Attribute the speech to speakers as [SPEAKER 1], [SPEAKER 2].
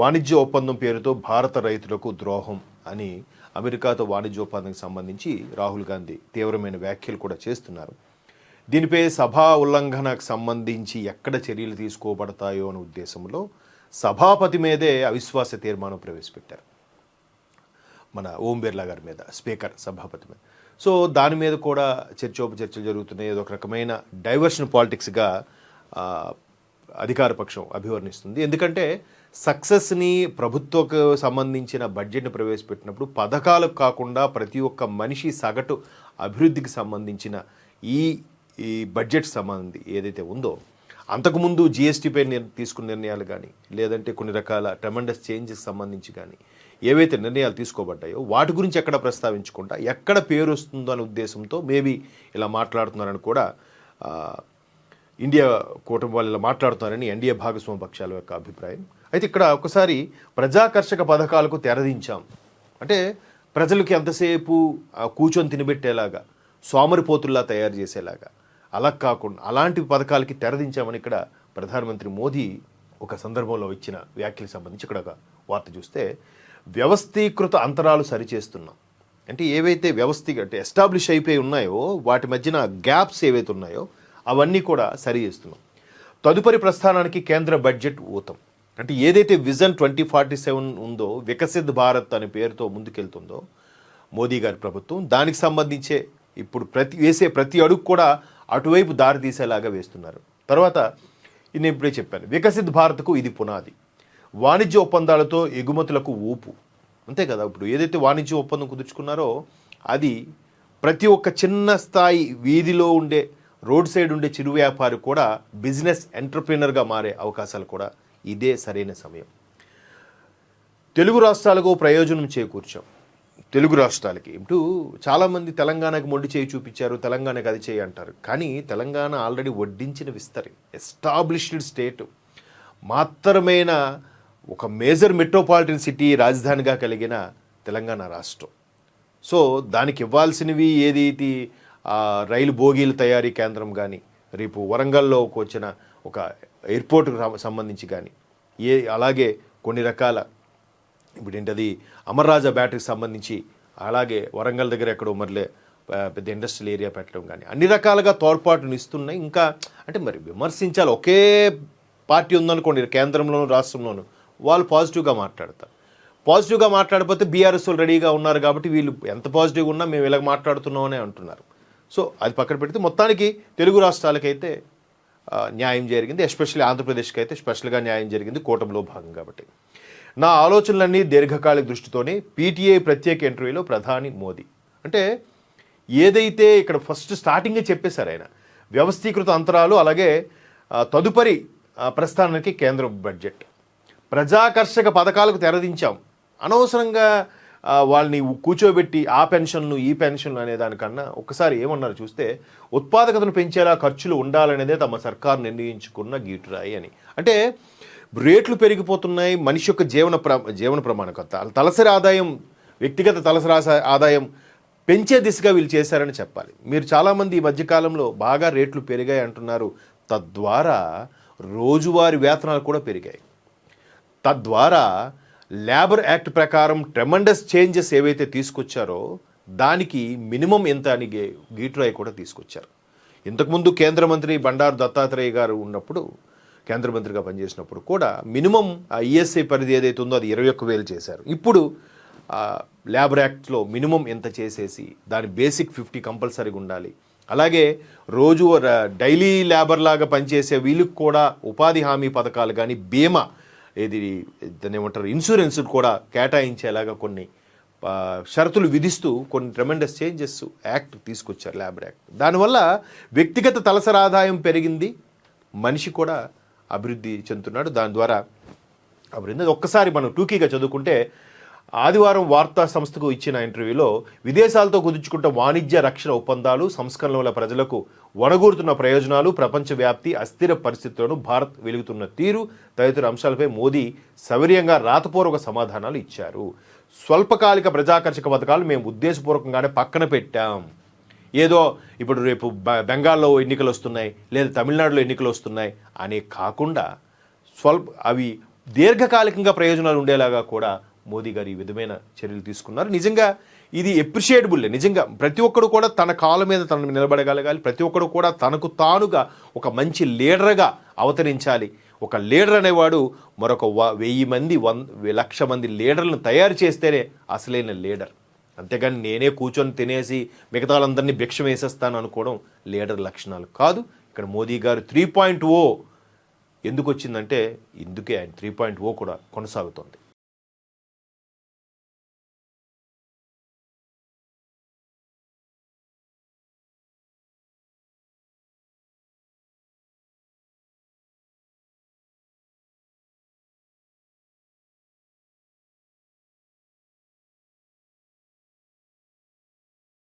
[SPEAKER 1] వాణిజ్య ఒప్పందం పేరుతో భారత రైతులకు ద్రోహం అని అమెరికాతో వాణిజ్య ఒప్పందానికి సంబంధించి రాహుల్ గాంధీ తీవ్రమైన వ్యాఖ్యలు కూడా చేస్తున్నారు. దీనిపై సభా ఉల్లంఘనకు సంబంధించి ఎక్కడ చర్యలు తీసుకోబడతాయో అనే ఉద్దేశంలో సభాపతి మీదే అవిశ్వాస తీర్మానం ప్రవేశపెట్టారు, మన ఓం బిర్లా గారి మీద, స్పీకర్ సభాపతి మీద. సో దాని మీద కూడా చర్చలు జరుగుతున్నాయి. ఏదో ఒక రకమైన డైవర్షన్ పాలిటిక్స్గా అధికార పక్షం అభివర్ణిస్తుంది. ఎందుకంటే సక్సెస్ని, ప్రభుత్వకు సంబంధించిన బడ్జెట్ని ప్రవేశపెట్టినప్పుడు పథకాలకు కాకుండా ప్రతి ఒక్క మనిషి సగటు అభివృద్ధికి సంబంధించిన ఈ బడ్జెట్ సంబంధి ఏదైతే ఉందో, అంతకుముందు జిఎస్టీపై తీసుకున్న నిర్ణయాలు కానీ, లేదంటే కొన్ని రకాల ట్రెమెండస్ చేంజెస్ సంబంధించి కానీ ఏవైతే నిర్ణయాలు తీసుకోబడ్డాయో వాటి గురించి ఎక్కడ ప్రస్తావించకుండా ఎక్కడ పేరు వస్తుందో అనే ఉద్దేశంతో మేబీ ఇలా మాట్లాడుతున్నారని కూడా ఇండియా కూటమి వాళ్ళు ఇలా మాట్లాడుతున్నారని ఎన్డీఏ భాగస్వామ్య పక్షాల యొక్క అభిప్రాయం. అయితే ఇక్కడ ఒకసారి ప్రజాకర్షక పథకాలకు తెరదించాం అంటే ప్రజలకి ఎంతసేపు కూర్చొని తినబెట్టేలాగా, సోమరిపోతుల్లా తయారు చేసేలాగా, అలా కాకుండా అలాంటి పథకాలకి తెరదించామని ఇక్కడ ప్రధానమంత్రి మోదీ ఒక సందర్భంలో ఇచ్చిన వ్యాఖ్యలకు సంబంధించి ఇక్కడ ఒక వార్త చూస్తే, వ్యవస్థీకృత అంతరాలు సరిచేస్తున్నాం అంటే ఏవైతే అంటే ఎస్టాబ్లిష్ అయిపోయి ఉన్నాయో వాటి మధ్యన గ్యాప్స్ ఏవైతే ఉన్నాయో అవన్నీ కూడా సరి చేస్తున్నాం. తదుపరి ప్రస్థానానికి కేంద్ర బడ్జెట్ ఊతం అంటే ఏదైతే విజన్ 2047 ఉందో, వికసిత్ భారత్ అనే పేరుతో ముందుకెళ్తుందో మోదీ గారి ప్రభుత్వం, దానికి సంబంధించే ఇప్పుడు వేసే ప్రతి అడుగు కూడా అటువైపు దారి తీసేలాగా వేస్తున్నారు. తర్వాత నేను ఇప్పుడే చెప్పాను, వికసిత్ భారత్కు ఇది పునాది. వాణిజ్య ఒప్పందాలతో ఎగుమతులకు ఊపు, అంతే కదా. ఇప్పుడు ఏదైతే వాణిజ్య ఒప్పందం కుదుర్చుకున్నారో అది ప్రతి ఒక్క చిన్న స్థాయి వీధిలో ఉండే, రోడ్ సైడ్ ఉండే చిరు వ్యాపారి కూడా బిజినెస్ ఎంటర్ప్రీనర్గా మారే అవకాశాలు కూడా ఇదే సరైన సమయం. తెలుగు రాష్ట్రాలకు ప్రయోజనం చేకూర్చాం. తెలుగు రాష్ట్రాలకి ఇప్పుడు చాలామంది తెలంగాణకి మొండి చేయి చూపించారు, తెలంగాణకి అది చేయి అంటారు. కానీ తెలంగాణ ఆల్రెడీ వడ్డించిన విస్తరి, ఎస్టాబ్లిష్డ్ స్టేట్, మాత్రమైన ఒక మేజర్ మెట్రోపాలిటన్ సిటీ రాజధానిగా కలిగిన తెలంగాణ రాష్ట్రం. సో దానికి ఇవ్వాల్సినవి ఏదైతే రైలు బోగీల తయారీ కేంద్రం కానీ, రేపు వరంగల్లోకి వచ్చిన ఒక ఎయిర్పోర్ట్కి సంబంధించి కానీ, అలాగే కొన్ని రకాల ఇప్పుడు ఏంటది అమర్రాజా బ్యాటరీకి సంబంధించి, అలాగే వరంగల్ దగ్గర ఎక్కడో మరలే పెద్ద ఇండస్ట్రియల్ ఏరియా పెట్టడం కానీ, అన్ని రకాలుగా తోడ్పాటును ఇస్తున్నాయి. ఇంకా అంటే మరి విమర్శించాలి, ఒకే పార్టీ ఉందనుకోండి కేంద్రంలోనూ రాష్ట్రంలోనూ, వాళ్ళు పాజిటివ్గా మాట్లాడతారు. పాజిటివ్గా మాట్లాడకపోతే బీఆర్ఎస్ వాళ్ళు రెడీగా ఉన్నారు కాబట్టి వీళ్ళు ఎంత పాజిటివ్గా ఉన్నా మేము ఇలాగ మాట్లాడుతున్నామనే అంటున్నారు. సో అది పక్కన పెడితే మొత్తానికి తెలుగు రాష్ట్రాలకైతే న్యాయం జరిగింది, ఎస్పెషల్లీ ఆంధ్రప్రదేశ్కి అయితే స్పెషల్గా న్యాయం జరిగింది కూటమిలో భాగం కాబట్టి. నా ఆలోచనలన్నీ దీర్ఘకాలిక దృష్టితోనే పీటీఐ ప్రత్యేక ఇంటర్వ్యూలో ప్రధాని మోదీ అంటే ఏదైతే ఇక్కడ ఫస్ట్ స్టార్టింగే చెప్పేశారు ఆయన, వ్యవస్థీకృత అంతరాలు, అలాగే తదుపరి ప్రస్థానానికి కేంద్ర బడ్జెట్, ప్రజాకర్షక పథకాలకు తెరదించాం. అనవసరంగా వాళ్ళని కూర్చోబెట్టి ఆ పెన్షన్లు ఈ పెన్షన్లు అనే దానికన్నా ఒకసారి ఏమన్నారు చూస్తే, ఉత్పాదకతను పెంచేలా ఖర్చులు ఉండాలనేదే తమ సర్కారు నిర్ణయించుకున్న గీటురాయి అని. అంటే రేట్లు పెరిగిపోతున్నాయి, మనిషి యొక్క జీవన ప్రమాణకత, తలసరి ఆదాయం, వ్యక్తిగత తలసరి ఆదాయం పెంచే దిశగా వీళ్ళు చేశారని చెప్పాలి. మీరు చాలామంది ఈ మధ్యకాలంలో బాగా రేట్లు పెరిగాయి అంటున్నారు. తద్వారా రోజువారీ వేతనాలు కూడా పెరిగాయి. తద్వారా లేబర్ యాక్ట్ ప్రకారం ట్రెమెండస్ చేంజెస్ ఏవైతే తీసుకొచ్చారో దానికి మినిమం ఎంత అని గీటురాయి కూడా తీసుకొచ్చారు. ఇంతకుముందు కేంద్ర మంత్రి బండారు దత్తాత్రేయ గారు ఉన్నప్పుడు, కేంద్ర మంత్రిగా పనిచేసినప్పుడు కూడా మినిమం ఈఎస్ఐ పరిధి ఏదైతే ఉందో అది 21,000 చేశారు. ఇప్పుడు లేబర్ యాక్ట్లో మినిమం ఎంత చేసేసి దాని బేసిక్ 50 కంపల్సరీగా ఉండాలి. అలాగే రోజు డైలీ లేబర్ లాగా పనిచేసే వీళ్ళకి కూడా ఉపాధి హామీ పథకాలు కానీ, బీమా దాన్ని ఏమంటారు, ఇన్సూరెన్స్ కూడా కేటాయించేలాగా కొన్ని షరతులు విధిస్తూ కొన్ని ట్రెమెండస్ చేంజెస్ యాక్ట్ తీసుకొచ్చారు, లేబర్ యాక్ట్. దానివల్ల వ్యక్తిగత తలసరి ఆదాయం పెరిగింది, మనిషి కూడా అభివృద్ధి చెందుతున్నాడు. దాని ద్వారా అభివృద్ధి. ఒక్కసారి మనం టూకీగా చదువుకుంటే, ఆదివారం వార్తా సంస్థకు ఇచ్చిన ఇంటర్వ్యూలో విదేశాలతో కుదుర్చుకుంటున్న వాణిజ్య రక్షణ ఒప్పందాలు, సంస్కరణల వల్ల ప్రజలకు వనగూరుతున్న ప్రయోజనాలు, ప్రపంచవ్యాప్తి అస్థిర పరిస్థితులను భారత్ వెలుగుతున్న తీరు తదితర అంశాలపై మోదీ సవినయంగా రాతపూర్వక సమాధానాలు ఇచ్చారు. స్వల్పకాలిక ప్రజాకర్షక పథకాలు మేము ఉద్దేశపూర్వకంగానే పక్కన పెట్టాం. ఏదో ఇప్పుడు రేపు బెంగాల్లో ఎన్నికలు వస్తున్నాయి, లేదా తమిళనాడులో ఎన్నికలు వస్తున్నాయి అని కాకుండా అవి దీర్ఘకాలికంగా ప్రయోజనాలు ఉండేలాగా కూడా మోదీ గారు ఈ విధమైన చర్యలు తీసుకున్నారు. నిజంగా ఇది ఎప్రిషియేటబుల్. నిజంగా ప్రతి ఒక్కరు కూడా తన కాళ్ళ మీద తను నిలబడగలగాలి. ప్రతి ఒక్కరు కూడా తనకు తానుగా ఒక మంచి లీడర్గా అవతరించాలి. ఒక లీడర్ అనేవాడు మరొక 1000 మంది 1,00,000 మంది లీడర్లను తయారు చేస్తేనే అసలైన లీడర్. అంతేగాని నేనే కూర్చొని తినేసి మిగతా వాళ్ళందరినీ భిక్ష వేసేస్తాను అనుకోవడం లీడర్ లక్షణాలు కాదు. ఇక్కడ మోదీ గారు 3.0 ఎందుకు వచ్చిందంటే ఇందుకే ఆయన 3.0 కూడా కొనసాగుతోంది.